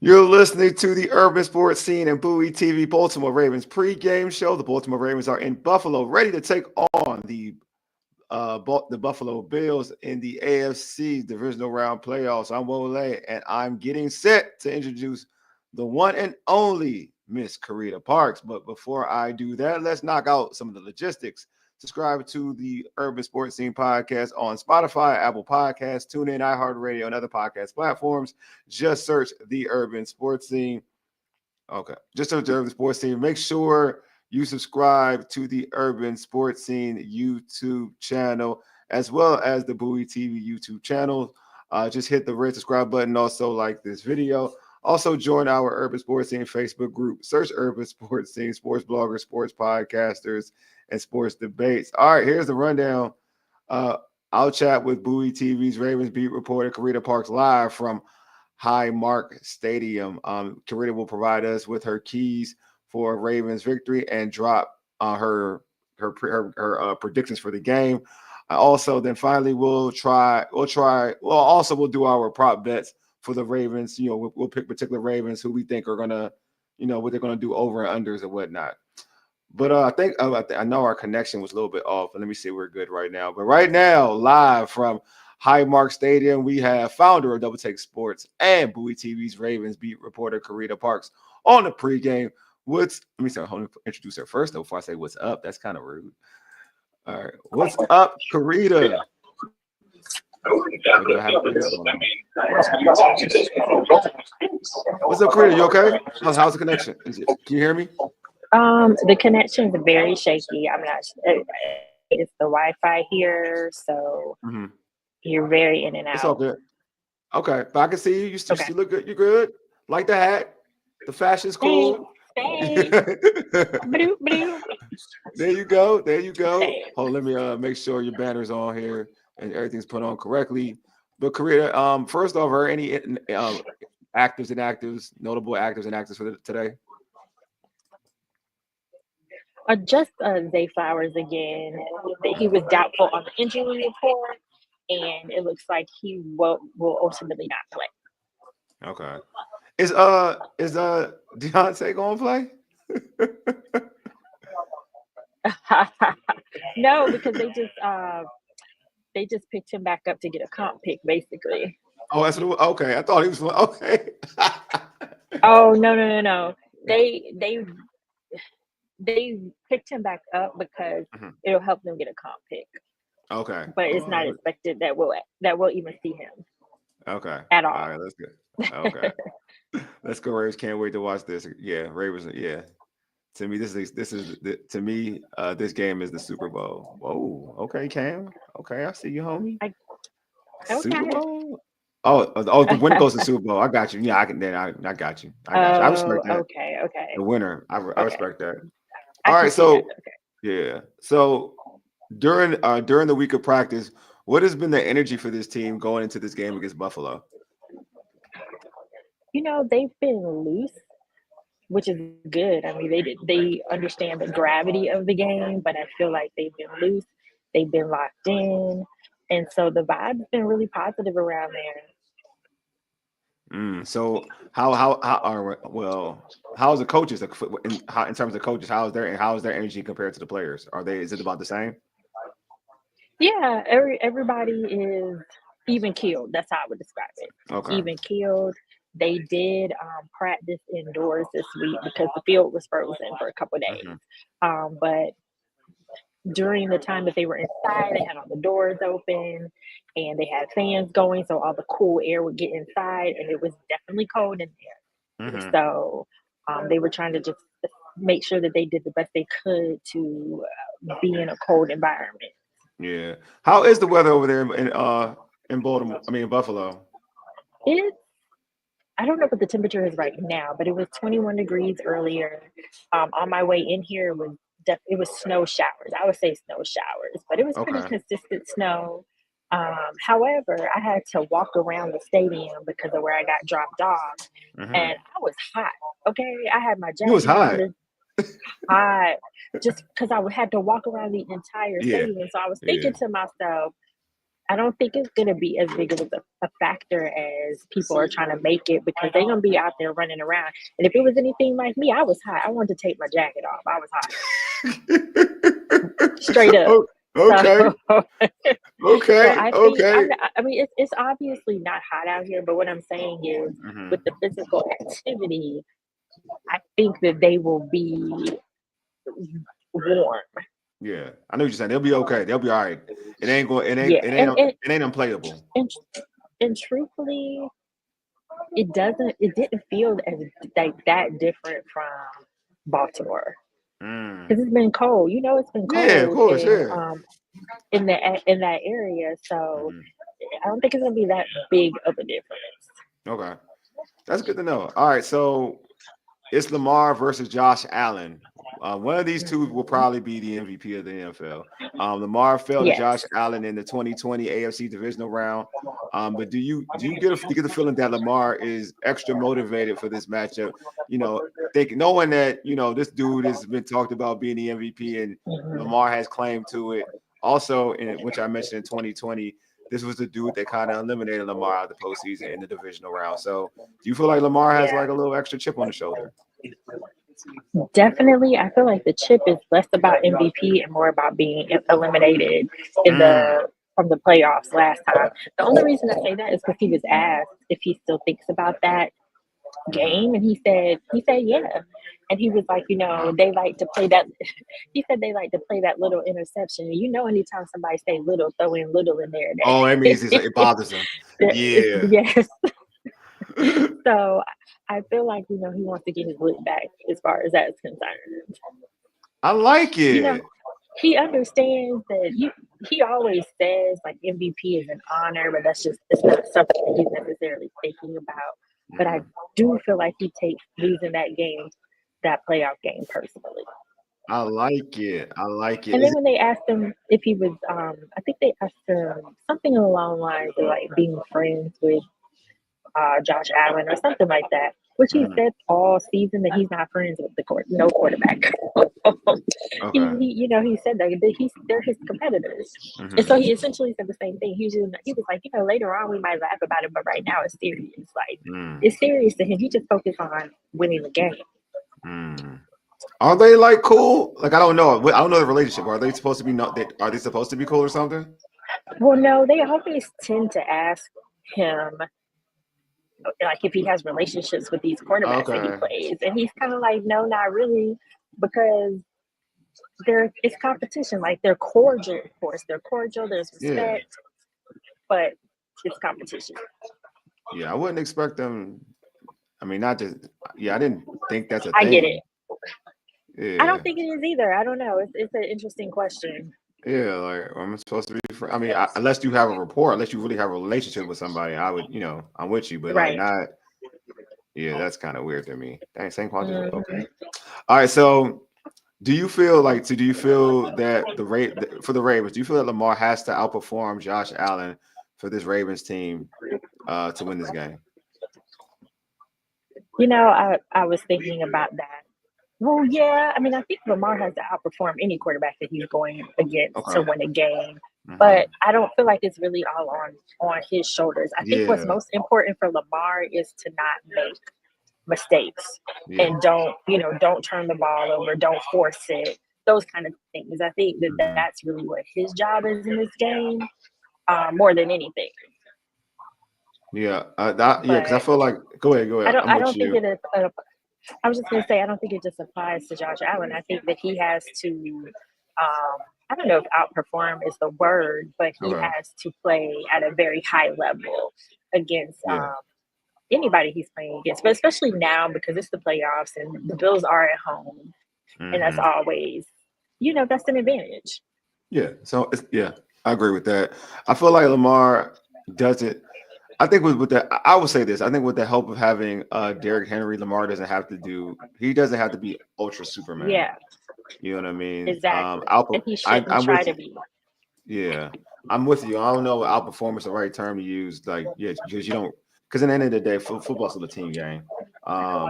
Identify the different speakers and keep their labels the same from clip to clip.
Speaker 1: You're listening to the Urban Sports Scene and Bowie TV Baltimore Ravens pregame show. The Baltimore Ravens are in Buffalo, ready to take on the Buffalo Bills in the AFC Divisional Round playoffs. I'm Wole, and I'm getting set to introduce the one and only Miss Carita Parks. But before I do that, let's knock out some of the logistics. Subscribe to the Urban Sports Scene podcast on Spotify, Apple Podcasts, TuneIn, iHeartRadio, and other podcast platforms. Just search the Urban Sports Scene. Okay, just search the Urban Sports Scene. Make sure you subscribe to the Urban Sports Scene YouTube channel, as well as the Bowie TV YouTube channel. Just hit the red subscribe button. Also, like this video. Also, join our Urban Sports Scene Facebook group. Search Urban Sports Scene, sports bloggers, sports podcasters, and sports debates. All right, here's the rundown. I'll chat with Bowie TV's Ravens beat reporter Carita Parks live from Highmark Stadium. Carita will provide us with her keys for Ravens victory and drop her predictions for the game. Finally we'll do our prop bets for the Ravens. You know, we'll pick particular Ravens who we think are gonna, what they're gonna do over and unders and whatnot. But I know our connection was a little bit off. Let me see, we're good right now. But right now, live from Highmark Stadium, we have founder of Double Take Sports and Bowie TV's Ravens beat reporter Carita Parks on the pregame. Let me introduce her first, though, before I say what's up. That's kind of rude. All right. What's up, Carita? What's up, Carita? You okay? How's the connection? Can you hear me?
Speaker 2: The connection's very shaky. I'm not sure. It's the Wi-Fi here, so you're very in and out.
Speaker 1: It's all good. Okay, but I can see you. You still look good. You're good. Like the hat. The fashion's cool.
Speaker 2: Thanks.
Speaker 1: There you go. Hold on, let me make sure your banner's on here and everything's put on correctly. But Carita, first off, are any notable actives and actives for today?
Speaker 2: Just Zay Flowers again. He was doubtful on the injury report, and it looks like he will ultimately not play.
Speaker 1: Okay. Is Deontay gonna play?
Speaker 2: No, because they just picked him back up to get a comp pick, basically.
Speaker 1: Oh, that's what. Okay, I thought he was okay.
Speaker 2: Oh no. They picked him back up because it'll help them get a comp pick.
Speaker 1: Okay.
Speaker 2: But it's not expected that we'll even see him.
Speaker 1: Okay.
Speaker 2: At all.
Speaker 1: All right, that's good. Okay. Let's go, Ravens. Can't wait to watch this. Yeah, Ravens. Yeah. To me, this game is the Super Bowl. Whoa. Okay, Cam. Okay, I see you, homie. Super Bowl. Oh, the winner goes to Super Bowl. I got you. Yeah, I got you. I respect that.
Speaker 2: Okay.
Speaker 1: The winner. I respect that. All right, so yeah. So during the week of practice, what has been the energy for this team going into this game against Buffalo?
Speaker 2: They've been loose, which is good. I mean, they understand the gravity of the game, but I feel like they've been loose. They've been locked in, and so the vibe's been really positive around there.
Speaker 1: So how's the coaches in terms of coaches? How is their energy compared to the players? Is it about the same?
Speaker 2: Yeah, everybody is even keeled. That's how I would describe it.
Speaker 1: Okay.
Speaker 2: Even keeled. They did practice indoors this week because the field was frozen for a couple of days. But during the time that they were inside, they had all the doors open and they had fans going, so all the cool air would get inside, and it was definitely cold in there. So they were trying to just make sure that they did the best they could to be in a cold environment.
Speaker 1: Yeah. How is the weather over there in Baltimore? I mean, in Buffalo.
Speaker 2: I don't know what the temperature is right now, but it was 21 degrees earlier. On my way in here, it was snow showers. I would say snow showers, but it was pretty consistent snow. However, I had to walk around the stadium because of where I got dropped off, and I was hot. Okay, I had my jacket.
Speaker 1: You was hot.
Speaker 2: Hot, just because I had to walk around the entire stadium. So I was thinking to myself, I don't think it's going to be as big of a factor as people are trying to make it, because they're going to be out there running around. And if it was anything like me, I was hot. I wanted to take my jacket off. I was hot. Straight up.
Speaker 1: Okay.
Speaker 2: So,
Speaker 1: Okay.
Speaker 2: so I think,
Speaker 1: Okay.
Speaker 2: I mean, it's obviously not hot out here, but what I'm saying is with the physical activity, I think that they will be warm.
Speaker 1: Yeah, I know what you're saying. They'll be okay. They'll be all right. It ain't going.
Speaker 2: Yeah,
Speaker 1: It ain't unplayable.
Speaker 2: And truthfully, it didn't feel as like that different from Baltimore, because it's been cold. It's been cold.
Speaker 1: Yeah, of course. Yeah.
Speaker 2: In that area, so I don't think it's gonna be that big of a difference.
Speaker 1: Okay, that's good to know. All right, so it's Lamar versus Josh Allen. One of these two will probably be the MVP of the NFL. Lamar fell to Josh Allen in the 2020 AFC Divisional Round. But do you get the feeling that Lamar is extra motivated for this matchup? Knowing that this dude has been talked about being the MVP, and Lamar has claim to it. Also, which I mentioned in 2020, this was the dude that kind of eliminated Lamar out of the postseason in the divisional round. So, do you feel like Lamar has like a little extra chip on the shoulder?
Speaker 2: Definitely, I feel like the chip is less about MVP and more about being eliminated from the playoffs last time. The only reason I say that is because he was asked if he still thinks about that game, and he said yeah, and he was like, they like to play that. He said they like to play that little interception. Anytime somebody say little, throw in little in there.
Speaker 1: That means it bothers him. Yeah.
Speaker 2: Yes. So I feel like he wants to get his lick back as far as that's concerned.
Speaker 1: I like it.
Speaker 2: He understands that he always says like MVP is an honor, but it's not something that he's necessarily thinking about. But I do feel like he takes losing that playoff game personally.
Speaker 1: I like it.
Speaker 2: And then when they asked him if he was, I think they asked him something along the lines of like being friends with Josh Allen or something like that, which he said all season that he's not friends with no quarterback.
Speaker 1: Okay.
Speaker 2: He said that they're his competitors, and so he essentially said the same thing. He was like, later on we might laugh about it, but right now it's serious. Like it's serious to him. He just focused on winning the game.
Speaker 1: Are they like cool? Like I don't know the relationship. Are they supposed to be Are they supposed to be cool or something?
Speaker 2: Well, no, they always tend to ask him like if he has relationships with these quarterbacks that he plays, and he's kind of like, no, not really, because it's competition. Like they're cordial, of course, there's respect, but it's competition.
Speaker 1: Yeah, I wouldn't expect them. I mean, not just. Yeah, I didn't think that's a thing.
Speaker 2: I get it.
Speaker 1: Yeah.
Speaker 2: I don't think it is either. I don't know. It's an interesting question.
Speaker 1: Yeah, like I'm supposed to be. I mean, unless you have a rapport, unless you really have a relationship with somebody, I would, I'm with you. But like not. Yeah, that's kind of weird to me. Dang, same question. Okay. All right. So, do you feel that for the Ravens, do you feel that Lamar has to outperform Josh Allen for this Ravens team to win this game?
Speaker 2: I was thinking about that. Well, yeah. I mean, I think Lamar has to outperform any quarterback that he's going against to win a game. But I don't feel like it's really all on his shoulders. I think what's most important for Lamar is to not make mistakes and don't turn the ball over, don't force it, those kind of things. I think that's really what his job is in this game, more than anything.
Speaker 1: Yeah, because I feel like go ahead.
Speaker 2: I don't think it is. I was just going to say, I don't think it just applies to Josh Allen. I think that he has to, I don't know if outperform is the word, but he has to play at a very high level against anybody he's playing against, but especially now because it's the playoffs and the Bills are at home. And that's always, that's an advantage.
Speaker 1: Yeah. So, I agree with that. I feel like Lamar does it. I think with that, I would say this. I think with the help of having Derrick Henry, Lamar doesn't have to be ultra Superman.
Speaker 2: Yeah.
Speaker 1: You know what I mean?
Speaker 2: Exactly. And he shouldn't try to be.
Speaker 1: Yeah. I'm with you. I don't know if outperform is the right term to use. Like, because because at the end of the day, football's still a team game.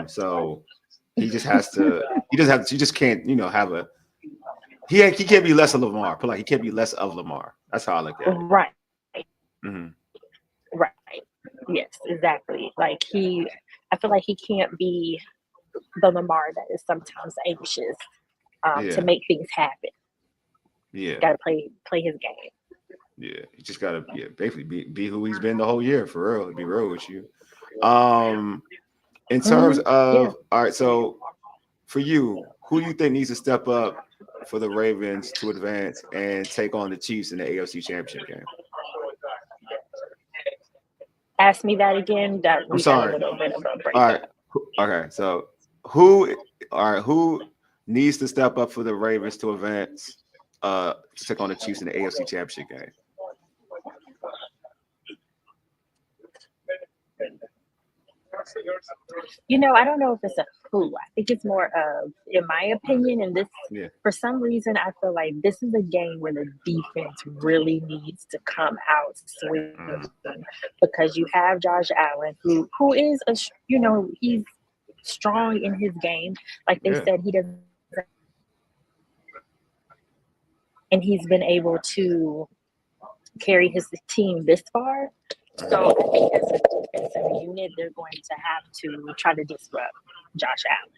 Speaker 1: So he just has to, he just can't, have he can't be less of Lamar. He can't be less of Lamar. That's how I look at it.
Speaker 2: Right. Right. Yes, exactly. Like I feel like he can't be the Lamar that is sometimes anxious to make things happen.
Speaker 1: Yeah.
Speaker 2: Got to play his game.
Speaker 1: Yeah. You just gotta basically be who he's been the whole year for real. To be real with you. In terms of all right, so for you, who do you think needs to step up for the Ravens to advance and take on the Chiefs in the AFC Championship game?
Speaker 2: Ask me that again. That
Speaker 1: I'm
Speaker 2: we got a
Speaker 1: sorry.
Speaker 2: little bit of a
Speaker 1: All
Speaker 2: breakup.
Speaker 1: right. Okay. So who needs to step up for the Ravens to advance to take on the Chiefs in the AFC Championship game?
Speaker 2: I don't know if it's a who. I think it's more of, in my opinion, and this, for some reason, I feel like this is a game where the defense really needs to come out swinging because you have Josh Allen, who is he's strong in his game. Like they said, he doesn't, and he's been able to carry his team this far. So I think as a defensive unit, they're going to have to try to disrupt Josh
Speaker 1: Allen.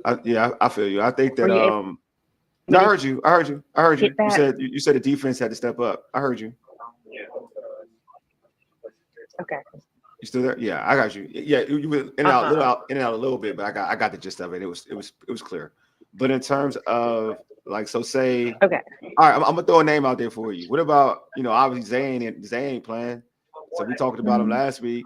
Speaker 1: I feel you. I think that no, I heard you. You said the defense had to step up. I heard you.
Speaker 2: Okay.
Speaker 1: You still there? Yeah, I got you. Yeah, you were in and out, in and out a little bit, but I got the gist of it. It was clear. But in terms of say,
Speaker 2: okay,
Speaker 1: all right, I'm gonna throw a name out there for you. What about obviously Zay ain't playing, so we talked about him last week.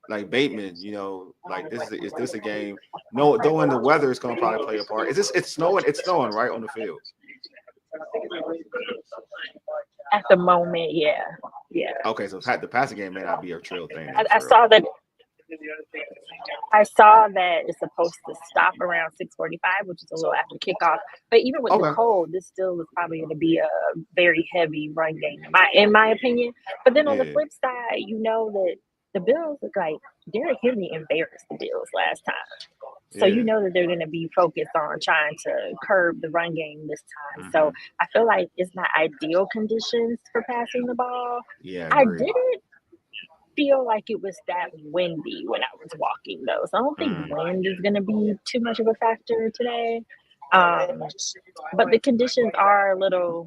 Speaker 1: Like Bateman, is this a game? No, though in the weather is gonna probably play a part. It's snowing? It's snowing right on the field.
Speaker 2: At the moment, yeah.
Speaker 1: Okay, so the passing game may not be a trail thing.
Speaker 2: I saw that. I saw that it's supposed to stop around 6:45, which is a little after kickoff. But even with the cold, this still is probably going to be a very heavy run game, in my opinion. But then on the flip side, that the Bills look like Derrick Henry embarrassed the Bills last time. So that they're going to be focused on trying to curb the run game this time. So I feel like it's not ideal conditions for passing the ball.
Speaker 1: Yeah,
Speaker 2: I didn't feel like it was that windy when I was walking, though. So I don't think wind is going to be too much of a factor today. But the conditions are a little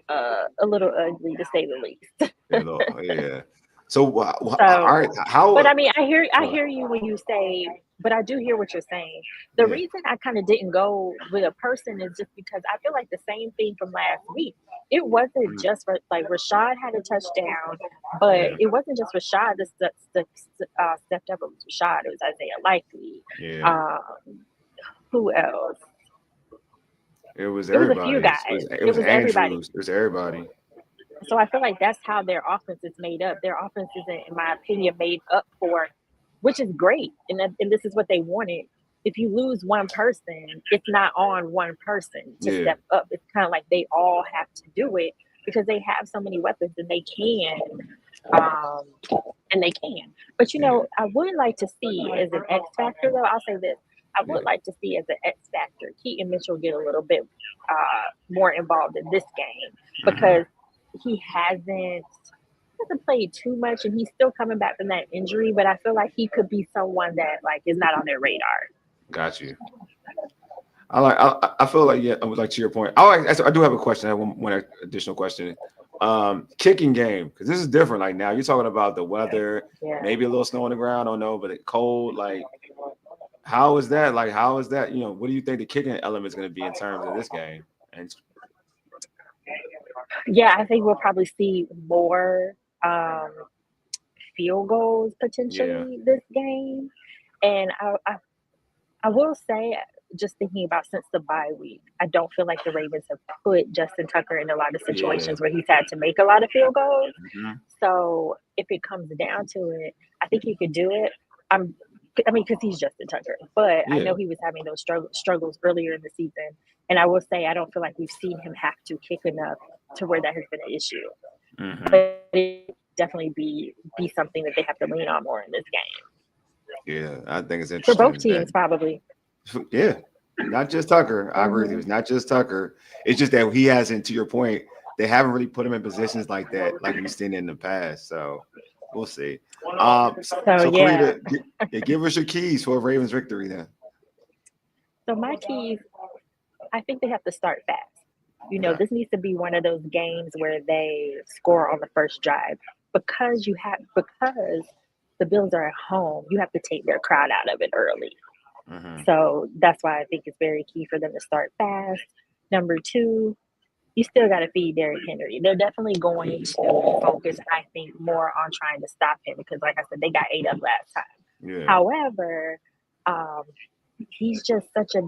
Speaker 2: ugly, to say the least.
Speaker 1: Yeah. So, all right. How?
Speaker 2: But I mean, I hear you when you say. But I do hear what you're saying. The reason I kind of didn't go with a person is just because I feel like the same thing from last week. It wasn't just Rashad had a touchdown, but it wasn't just Rashad that stepped up. It was Rashad. It was Isaiah Likely. Who else?
Speaker 1: It was everybody.
Speaker 2: A few guys.
Speaker 1: It was everybody. It was everybody.
Speaker 2: So I feel like that's how their offense is made up. Their offense isn't, in my opinion, made up for, which is great. And this is what they wanted. If you lose one person, it's not on one person to step up. It's kind of like they all have to do it because they have so many weapons and they can. But, I would like to see as an X factor, though, I'll say this. I would like to see as an X factor, Keaton Mitchell get a little bit more involved in this game because he hasn't played too much and he's still coming back from that injury, but I feel like he could be someone that is not on their radar.
Speaker 1: Got you. I feel like to your point. I do have a question. I have one additional question. Kicking game, because this is different. Like now you're talking about the weather, maybe a little snow on the ground, I don't know, but it's cold. How is that? How is that? What do you think the kicking element is going to be in terms of this game? And
Speaker 2: I think we'll probably see more field goals potentially this game. And I will say, just thinking about since the bye week, I don't feel like the Ravens have put Justin Tucker in a lot of situations where he's had to make a lot of field goals. So if it comes down to it, I think he could do it. Because he's Justin Tucker, but I know he was having those struggles earlier in the season. And I will say, I don't feel like we've seen him have to kick enough to where that has been an issue. But it definitely be something that they have to lean on more in this game.
Speaker 1: Yeah, I think it's interesting.
Speaker 2: For both teams, probably.
Speaker 1: Yeah, not just Tucker. I agree with you. It's not just Tucker. It's just that he hasn't, to your point, they haven't really put him in positions like that, like we've seen in the past. So we'll see. So
Speaker 2: yeah.
Speaker 1: Karita, give us your keys for a Ravens victory then.
Speaker 2: So my keys, I think they have to start fast.
Speaker 1: Okay.
Speaker 2: This needs to be one of those games where they score on the first drive because the Bills are at home. You have to take their crowd out of it early. So that's why I think it's very key for them to start fast. Number two, you still got to feed Derrick Henry. They're definitely going to focus, I think, more on trying to stop him because, like I said, they got ate up last time.
Speaker 1: Yeah.
Speaker 2: However, he's just such a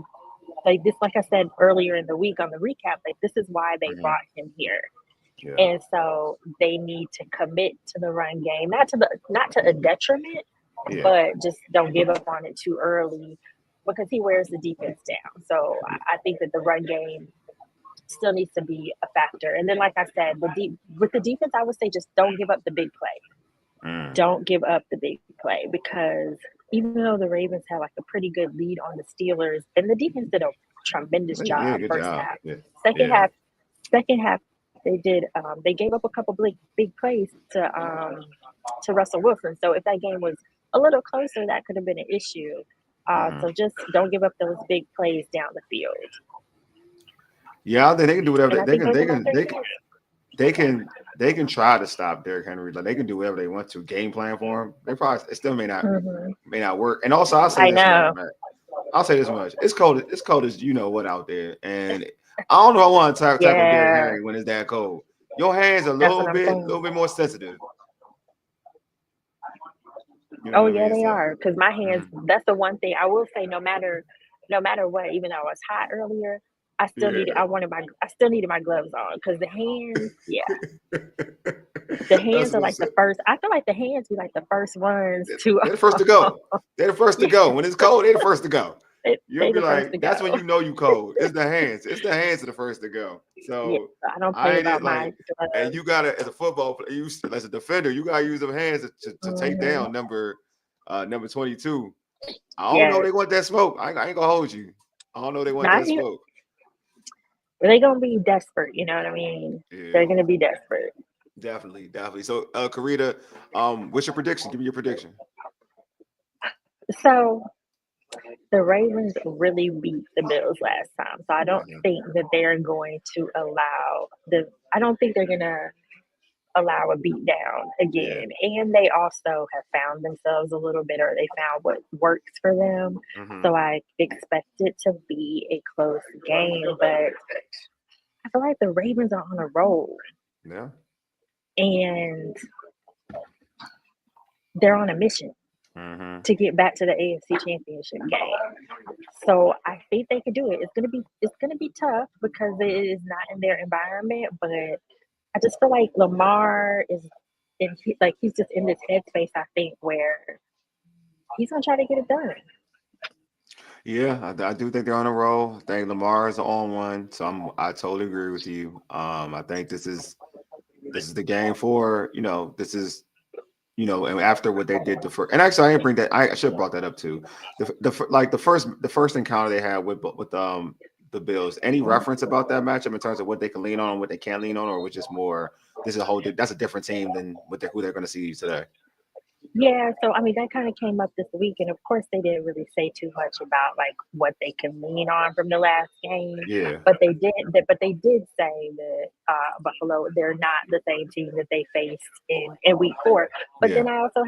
Speaker 2: like I said earlier in the week on the recap, like this is why they brought him here.
Speaker 1: Yeah.
Speaker 2: And so they need to commit to the run game, not to a detriment, but just don't give up on it too early because he wears the defense down. So I think that the run game still needs to be a factor. And then, like I said, with the defense, I would say just don't give up the big play. Don't give up the big play because even though the Ravens had like a pretty good lead on the Steelers, and the defense did a tremendous job first half.
Speaker 1: Yeah.
Speaker 2: Second half, they did. They gave up a couple big plays to Russell Wilson. So if that game was a little closer, that could have been an issue. So just don't give up those big plays down the field.
Speaker 1: Yeah, I think they can do whatever they can try to stop Derrick Henry. Like they can do whatever they want to. Game plan for him. It still may not work. And also, I'll say this much. It's cold. It's cold as you know what out there. And I don't know if I want to tackle Derrick Henry when it's that cold. Your hands are a little bit more sensitive.
Speaker 2: They are. Because my hands. That's the one thing I will say. No matter what, even though I was hot earlier, I still needed my gloves on because the hands, the hands are like the first. I feel like the hands be like the first ones to.
Speaker 1: They're the first to go. They're the first to go. When it's cold, they're the first to go. You'll be like, that's when you know you cold. It's the hands. It's the hands are the first to go. So
Speaker 2: I don't play about my gloves.
Speaker 1: And you gotta, as a football player, as a defender, you gotta use them hands to take down number 22. I don't know they want that smoke. I ain't gonna hold you. I don't know they want that smoke.
Speaker 2: They're gonna be desperate, you know what I mean? Yeah. They're gonna be desperate.
Speaker 1: Definitely. So, Carita, what's your prediction? Give me your prediction.
Speaker 2: So, the Ravens really beat the Bills last time, so I don't think that they're going to allow I don't think they're gonna allow a beat down again. And they also have found themselves a little bit, or they found what works for them. So I expect it to be a close game, but I feel like the Ravens are on a roll.
Speaker 1: Yeah.
Speaker 2: And they're on a mission to get back to the AFC Championship game. So I think they can do it. It's gonna be tough because it is not in their environment, but I just feel like Lamar is he's just in this headspace, I think, where he's gonna try to get it done.
Speaker 1: Yeah, I do think they're on a roll. I think Lamar is on one, so I totally agree with you. I think this is the game for this is and after what they did and actually I didn't bring that. I should have brought that up too. The first encounter they had with the Bills. Any reference about that matchup in terms of what they can lean on and what they can't lean on, or was just more this is that's a different team than who they're going to see today?
Speaker 2: Yeah, so I mean that kind of came up this week, and of course they didn't really say too much about like what they can lean on from the last game.
Speaker 1: Yeah,
Speaker 2: but they did say that Buffalo, they're not the same team that they faced in week 4. But then I also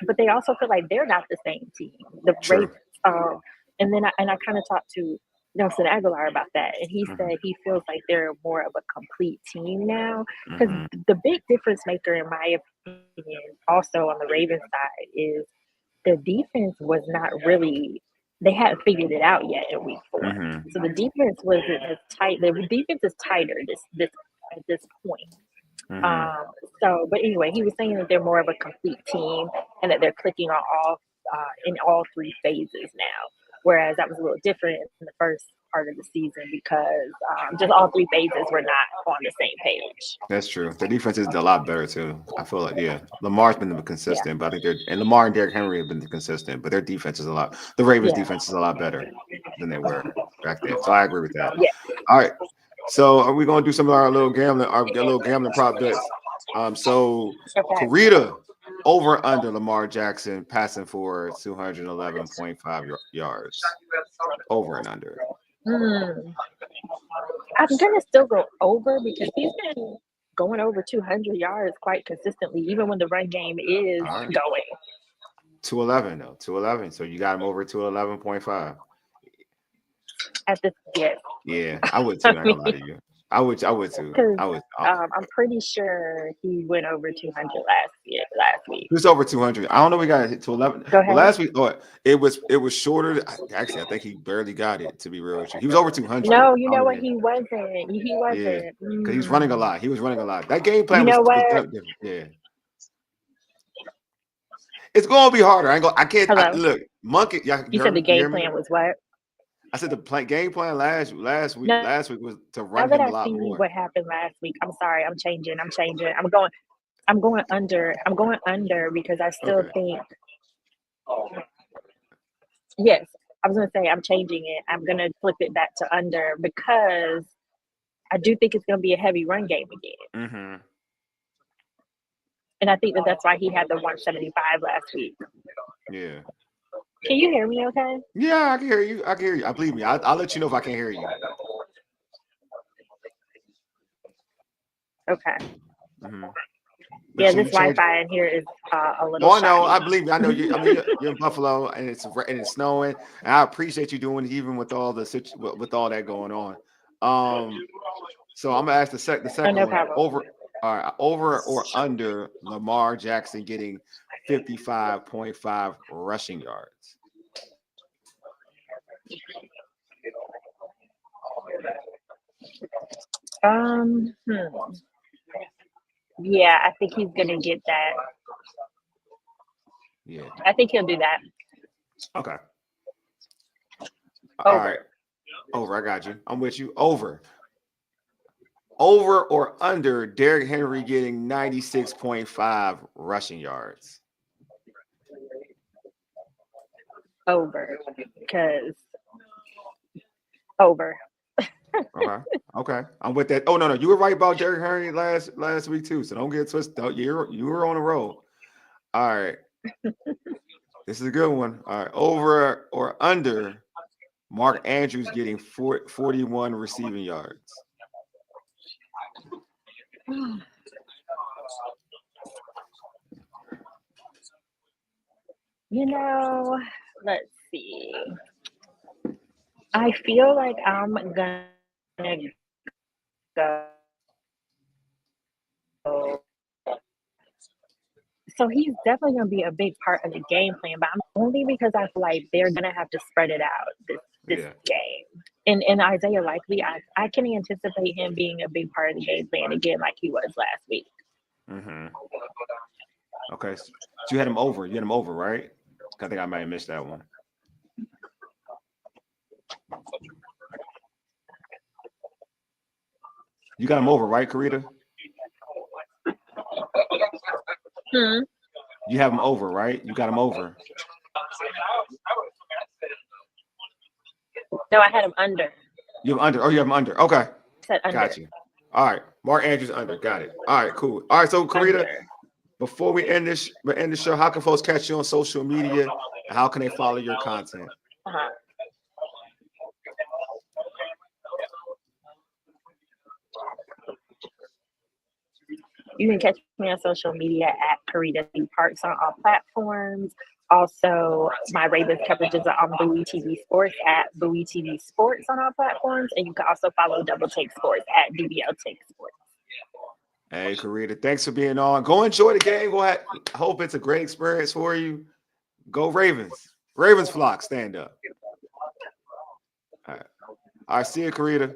Speaker 2: but they also feel like they're not the same team. The Ravens, and then I kind of talked to Nelson Aguilar about that, and he said he feels like they're more of a complete team now. Because the big difference maker, in my opinion, also on the Ravens side, is the defense was not really. They hadn't figured it out yet in week 4, so the defense wasn't as tight. The defense is tighter this at this point. But anyway, he was saying that they're more of a complete team and that they're clicking on in all 3 phases now. Whereas that was a little different in the first part of the season because just all 3 phases were not on the same page.
Speaker 1: That's true. The defense is a lot better too. I feel like Lamar's been consistent, but I think Lamar and Derrick Henry have been consistent, but their defense is the Ravens defense is a lot better than they were back then. So I agree with that.
Speaker 2: Yeah.
Speaker 1: All right. So are we gonna do some of our little gambling prop bets? So
Speaker 2: Okay.
Speaker 1: Carita over under Lamar Jackson passing for 211.5 yards. Over and under.
Speaker 2: I'm gonna still go over because he's been going over 200 yards quite consistently, even when the run game is going.
Speaker 1: 211 though, 211. So you got him over 211.5.
Speaker 2: At this, yes.
Speaker 1: Yeah, I would too. I ain't gonna lie to you. I would too.
Speaker 2: I'm pretty sure he went over 200 last week.
Speaker 1: He was over 200. I don't know. We got it to 11.
Speaker 2: Go ahead.
Speaker 1: Well, last week, it was shorter. Actually, I think he barely got it. To be real with you, he was over 200.
Speaker 2: No, you know what? He wasn't. He wasn't.
Speaker 1: Yeah, because he was running a lot. He was running a lot. That game plan
Speaker 2: was
Speaker 1: different. Yeah. It's gonna be harder. I can't. Look, monkey.
Speaker 2: You said the game plan was what?
Speaker 1: I said the game plan last week. Last week was to run him a lot more.
Speaker 2: What happened last week? I'm sorry. I'm changing. I'm going under. I'm going under because I still think. Yes, I was gonna say I'm changing it. I'm gonna flip it back to under because I do think it's gonna be a heavy run game again.
Speaker 1: Mm-hmm.
Speaker 2: And I think that's why he had the 175 last week.
Speaker 1: Yeah.
Speaker 2: Can you hear me okay?
Speaker 1: Yeah, I can hear you. I believe me. I'll let you know if I can't hear you.
Speaker 2: Okay.
Speaker 1: Mm-hmm.
Speaker 2: Yeah, this Wi-Fi in here is a little.
Speaker 1: Oh, no, I believe me. I know you. I mean, you're in Buffalo, and it's snowing, and I appreciate you doing it, even with all with all that going on. So I'm gonna ask the second one. Over or under Lamar Jackson getting 55.5 rushing yards.
Speaker 2: Yeah, I think he's gonna get that.
Speaker 1: Yeah,
Speaker 2: I think he'll do that.
Speaker 1: Okay. All right. Over. I got you. I'm with you. Over or under Derrick Henry getting 96.5 rushing yards.
Speaker 2: Over, because over.
Speaker 1: Okay. I'm with that. Oh no, you were right about Derrick Henry last week too. So don't get twisted. You were on a roll. All right. This is a good one. All right. Over or under Mark Andrews getting 41 receiving yards.
Speaker 2: Let's see. I feel like I'm gonna go. So he's definitely going to be a big part of the game plan, but only because I feel like they're going to have to spread it out this game. And Isaiah Likely, I can anticipate him being a big part of the game plan again, like he was last week.
Speaker 1: Mm-hmm. Okay, so you had him over. You had him over, right? I think I might have missed that one. You got him over, right, Carita? You have him over, right? You got him over.
Speaker 2: No, I had him under.
Speaker 1: You have him under. Oh, you have him under. Okay.
Speaker 2: I said under.
Speaker 1: Got you. All right. Mark Andrews under. Got it. All right, cool. All right, so Carita, before we end this show, how can folks catch you on social media? And how can they follow your content?
Speaker 2: You can catch me on social media at Carita Parks on all platforms. Also, my Ravens coverages are on Bowie TV Sports at Bowie TV Sports on all platforms. And you can also follow Double Take Sports at DBL Take Sports.
Speaker 1: Hey, Carita, thanks for being on. Go enjoy the game. Go ahead. I hope it's a great experience for you. Go Ravens. Ravens flock, stand up. All right, see you, Carita.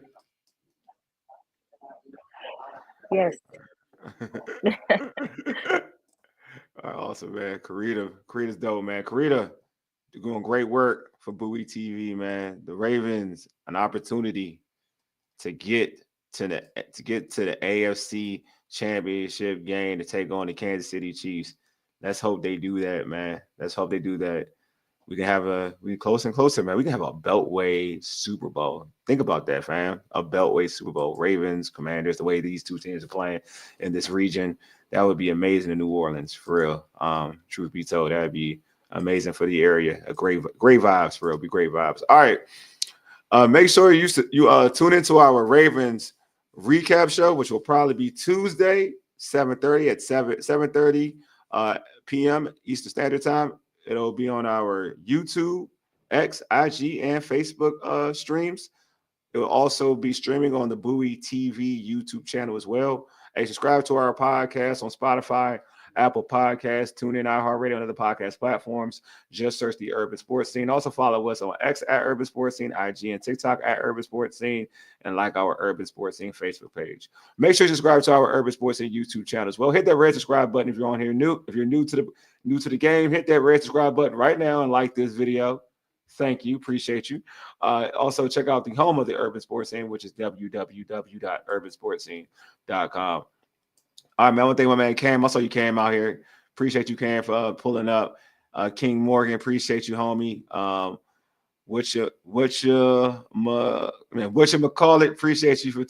Speaker 2: Yes.
Speaker 1: All right, awesome, man. Carita's dope, man. Carita, you're doing great work for Bowie TV, man. The Ravens, an opportunity to get to the AFC Championship game to take on the Kansas City Chiefs. Let's hope they do that, man. Let's hope they do that. we closer and closer, man. We can have a Beltway Super Bowl. Think about that, fam. A Beltway Super Bowl. Ravens, Commanders, the way these two teams are playing in this region, that would be amazing in New Orleans, for real. Truth be told, that'd be amazing for the area. A great vibes, for real. Be great vibes. All right. Make sure you tune into our Ravens recap show, which will probably be Tuesday, 7:30 at 7:30 p.m. Eastern Standard Time. It'll be on our YouTube, X, IG, and Facebook streams. It will also be streaming on the Bowie TV YouTube channel as well. Hey, subscribe to our podcast on Spotify, Apple Podcasts, TuneIn, iHeartRadio, and other podcast platforms. Just search the Urban Sports Scene. Also follow us on X at Urban Sports Scene, IG and TikTok at Urban Sports Scene, and like our Urban Sports Scene Facebook page. Make sure you subscribe to our Urban Sports Scene YouTube channel as well. Hit that red subscribe button if you're on here new. If you're new to the game, hit that red subscribe button right now and like this video. Thank you. Appreciate you. Also, check out the home of the Urban Sports Scene, which is www.urbansportscene.com. All right, man. I want to thank my man Cam. I saw you Cam out here. Appreciate you, Cam, for pulling up. King Morgan, appreciate you, homie. What you call it? Appreciate you for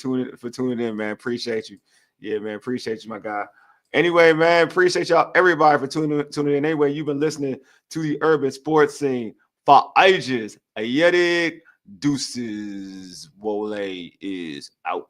Speaker 1: tuning in, man. Appreciate you. Yeah, man. Appreciate you, my guy. Anyway, man, appreciate y'all, everybody, for tuning in. Anyway, you've been listening to the Urban Sports Scene for ages. Ayedic deuces. Wole is out.